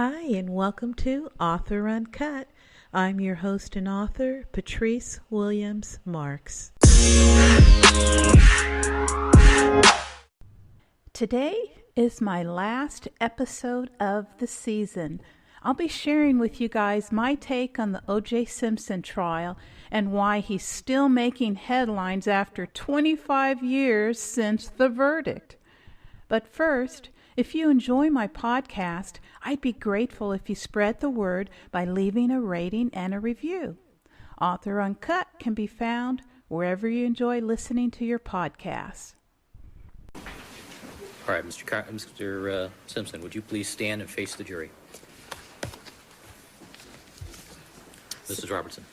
Hi, and welcome to Author Uncut. I'm your host and author, Patrice Williams Marks. Today is my last episode of the season. I'll be sharing with you guys my take on the O.J. Simpson trial and why he's still making headlines after 25 years since the verdict. But first, if you enjoy my podcast, I'd be grateful if you spread the word by leaving a rating and a review. Author Uncut can be found wherever you enjoy listening to your podcasts. All right, Mr. Simpson, would you please stand and face the jury? Mrs. Robertson.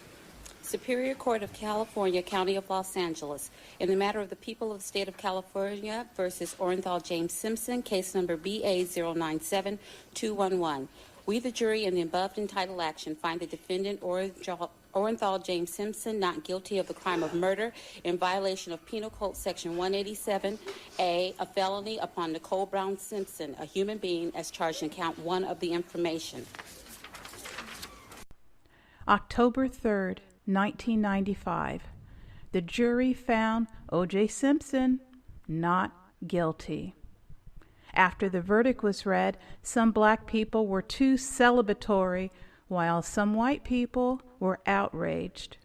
Superior Court of California, County of Los Angeles, in the matter of the people of the state of California versus Orenthal James Simpson, case number BA097211. We, the jury, in the above entitled action, find the defendant Orenthal James Simpson not guilty of the crime of murder in violation of Penal Code Section 187A, a felony upon Nicole Brown Simpson, a human being, as charged in count 1 of the information. October 3rd, 1995. The jury found O.J. Simpson not guilty. After the verdict was read, some black people were too celebratory, while some white people were outraged.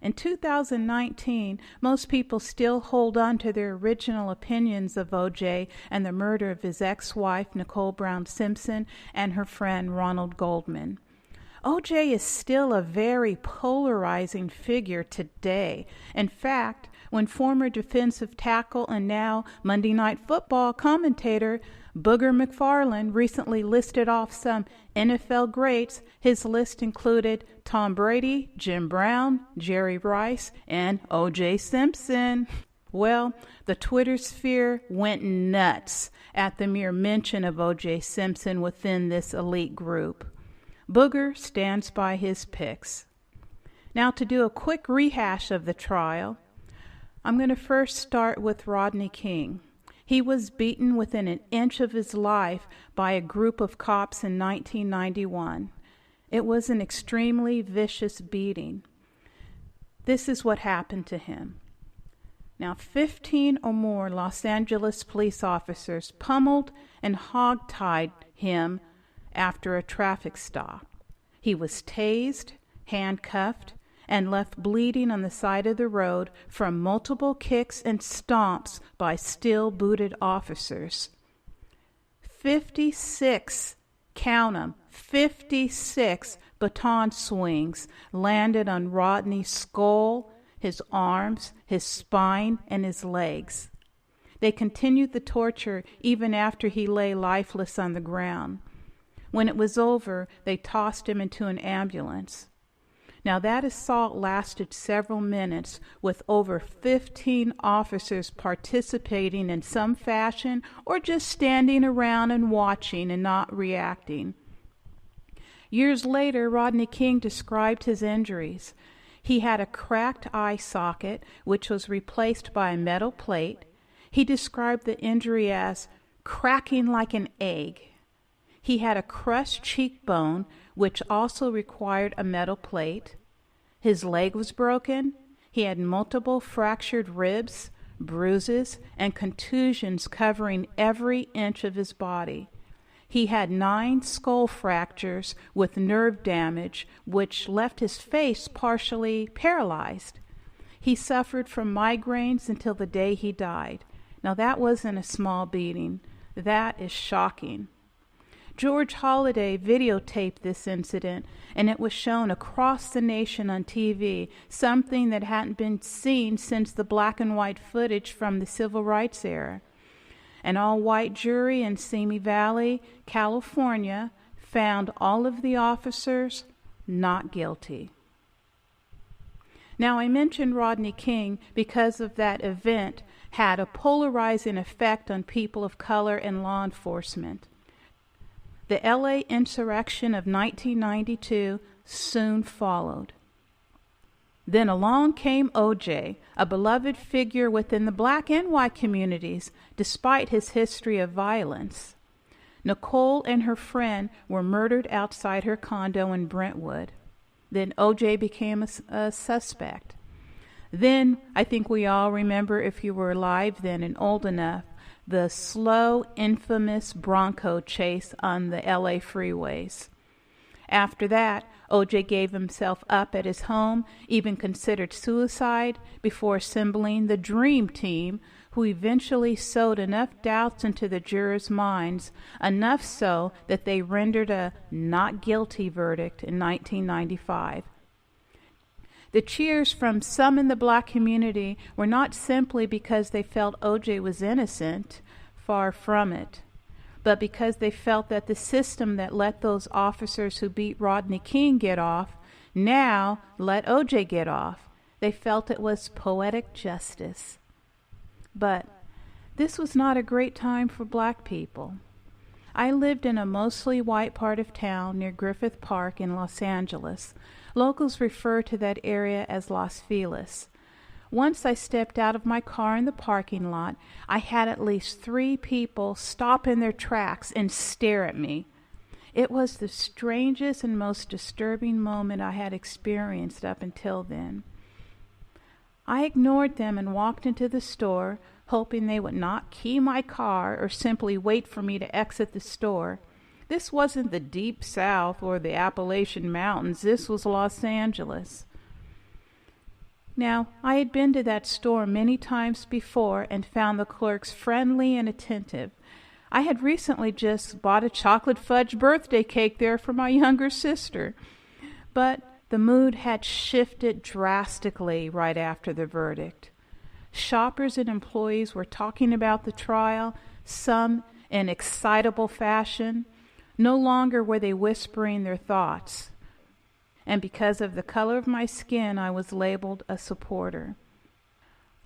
In 2019, most people still hold on to their original opinions of O.J. and the murder of his ex-wife, Nicole Brown Simpson, and her friend, Ronald Goldman. O.J. is still a very polarizing figure today. In fact, when former defensive tackle and now Monday Night Football commentator Booger McFarland recently listed off some NFL greats, his list included Tom Brady, Jim Brown, Jerry Rice, and O.J. Simpson. Well, the Twitter sphere went nuts at the mere mention of O.J. Simpson within this elite group. Booger stands by his picks. Now, to do a quick rehash of the trial, I'm going to first start with Rodney King. He was beaten within an inch of his life by a group of cops in 1991. It was an extremely vicious beating. This is what happened to him. Now, 15 or more Los Angeles police officers pummeled and hogtied him after a traffic stop. He was tased, handcuffed, and left bleeding on the side of the road from multiple kicks and stomps by steel-booted officers. 56, count 'em, 56 baton swings landed on Rodney's skull, his arms, his spine, and his legs. They continued the torture even after he lay lifeless on the ground. When it was over, they tossed him into an ambulance. Now, that assault lasted several minutes, with over 15 officers participating in some fashion or just standing around and watching and not reacting. Years later, Rodney King described his injuries. He had a cracked eye socket, which was replaced by a metal plate. He described the injury as cracking like an egg. He had a crushed cheekbone, which also required a metal plate. His leg was broken. He had multiple fractured ribs, bruises, and contusions covering every inch of his body. He had 9 skull fractures with nerve damage, which left his face partially paralyzed. He suffered from migraines until the day he died. Now, that wasn't a small beating. That is shocking. George Holliday videotaped this incident, and it was shown across the nation on TV, something that hadn't been seen since the black and white footage from the Civil Rights era. An all-white jury in Simi Valley, California, found all of the officers not guilty. Now, I mentioned Rodney King because of that event had a polarizing effect on people of color and law enforcement. The LA insurrection of 1992 soon followed. Then along came O.J., a beloved figure within the black and white communities, despite his history of violence. Nicole and her friend were murdered outside her condo in Brentwood. Then O.J. became a suspect. Then, I think we all remember, if you were alive then and old enough, the slow, infamous Bronco chase on the L.A. freeways. After that, O.J. gave himself up at his home, even considered suicide, before assembling the Dream Team, who eventually sowed enough doubts into the jurors' minds, enough so that they rendered a not guilty verdict in 1995. The cheers from some in the black community were not simply because they felt O.J. was innocent, far from it, but because they felt that the system that let those officers who beat Rodney King get off now let O.J. get off. They felt it was poetic justice. But this was not a great time for black people. I lived in a mostly white part of town near Griffith Park in Los Angeles. Locals refer to that area as Los Feliz. Once I stepped out of my car in the parking lot, I had at least 3 people stop in their tracks and stare at me. It was the strangest and most disturbing moment I had experienced up until then. I ignored them and walked into the store, hoping they would not key my car or simply wait for me to exit the store. This wasn't the Deep South or the Appalachian Mountains. This was Los Angeles. Now, I had been to that store many times before and found the clerks friendly and attentive. I had recently just bought a chocolate fudge birthday cake there for my younger sister. But the mood had shifted drastically right after the verdict. Shoppers and employees were talking about the trial, some in excitable fashion. No longer were they whispering their thoughts. And because of the color of my skin, I was labeled a supporter.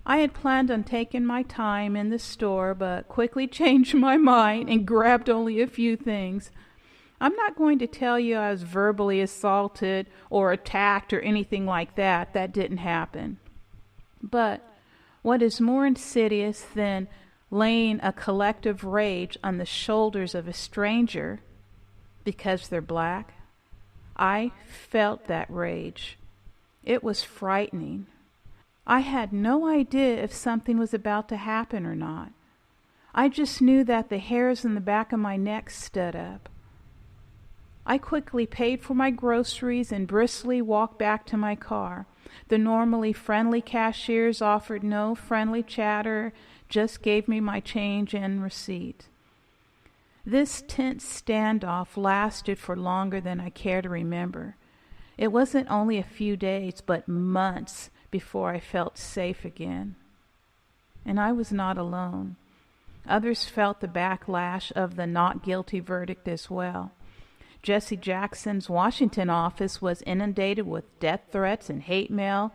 I had planned on taking my time in the store, but quickly changed my mind and grabbed only a few things. I'm not going to tell you I was verbally assaulted or attacked or anything like that. That didn't happen. But what is more insidious than laying a collective rage on the shoulders of a stranger because they're black? I felt that rage. It was frightening. I had no idea if something was about to happen or not. I just knew that the hairs on the back of my neck stood up. I quickly paid for my groceries and briskly walked back to my car. The normally friendly cashiers offered no friendly chatter, just gave me my change and receipt. This tense standoff lasted for longer than I care to remember. It wasn't only a few days, but months before I felt safe again. And I was not alone. Others felt the backlash of the not guilty verdict as well. Jesse Jackson's Washington office was inundated with death threats and hate mail,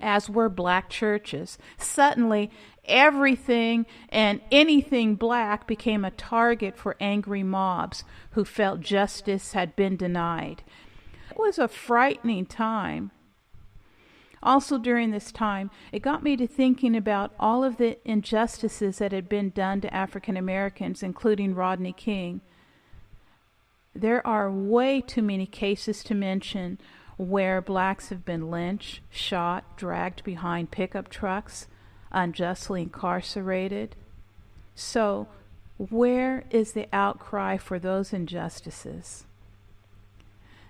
as were black churches. Suddenly, everything and anything black became a target for angry mobs who felt justice had been denied. It was a frightening time. Also during this time, it got me to thinking about all of the injustices that had been done to African Americans, including Rodney King. There are way too many cases to mention where blacks have been lynched, shot, dragged behind pickup trucks, unjustly incarcerated. So, where is the outcry for those injustices?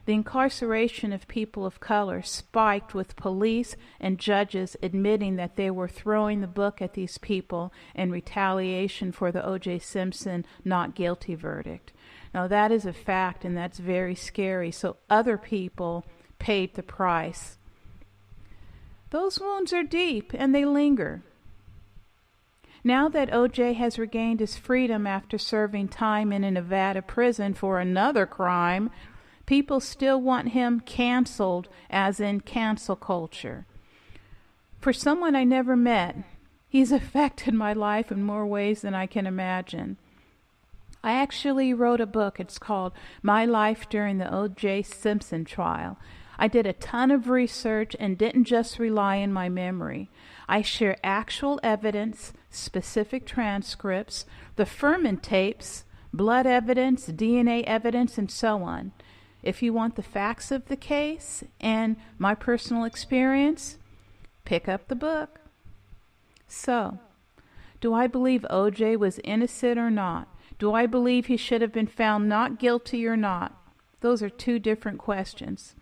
The incarceration of people of color spiked with police and judges admitting that they were throwing the book at these people in retaliation for the O.J. Simpson not guilty verdict. Now that is a fact, and that's very scary, so other people paid the price. Those wounds are deep, and they linger. Now that O.J. has regained his freedom after serving time in a Nevada prison for another crime, people still want him canceled, as in cancel culture. For someone I never met, he's affected my life in more ways than I can imagine. I actually wrote a book. It's called My Life During the O.J. Simpson Trial. I did a ton of research and didn't just rely on my memory. I share actual evidence, specific transcripts, the Furman tapes, blood evidence, DNA evidence, and so on. If you want the facts of the case and my personal experience, pick up the book. So, do I believe O.J. was innocent or not? Do I believe he should have been found not guilty or not? Those are two different questions.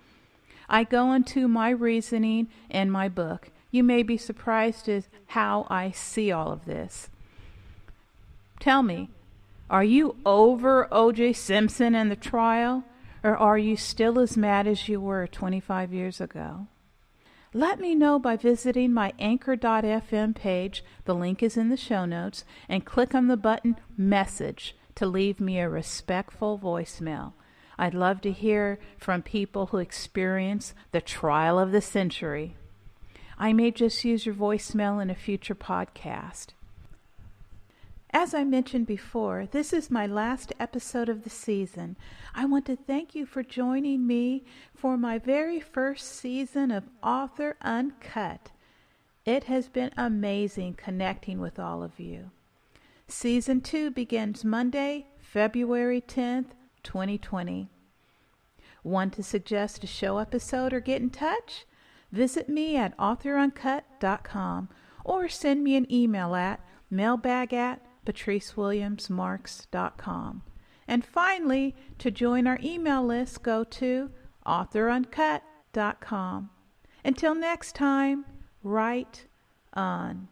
I go into my reasoning in my book. You may be surprised at how I see all of this. Tell me, are you over O.J. Simpson and the trial, or are you still as mad as you were 25 years ago? Let me know by visiting my anchor.fm page, the link is in the show notes, and click on the button Message to leave me a respectful voicemail. I'd love to hear from people who experience the trial of the century. I may just use your voicemail in a future podcast. As I mentioned before, this is my last episode of the season. I want to thank you for joining me for my very first season of Author Uncut. It has been amazing connecting with all of you. Season 2 begins Monday, February 10th, 2020. Want to suggest a show episode or get in touch? Visit me at authoruncut.com or send me an email at mailbag@patricewilliamsmarks.com. And finally, to join our email list, go to authoruncut.com. Until next time, write on.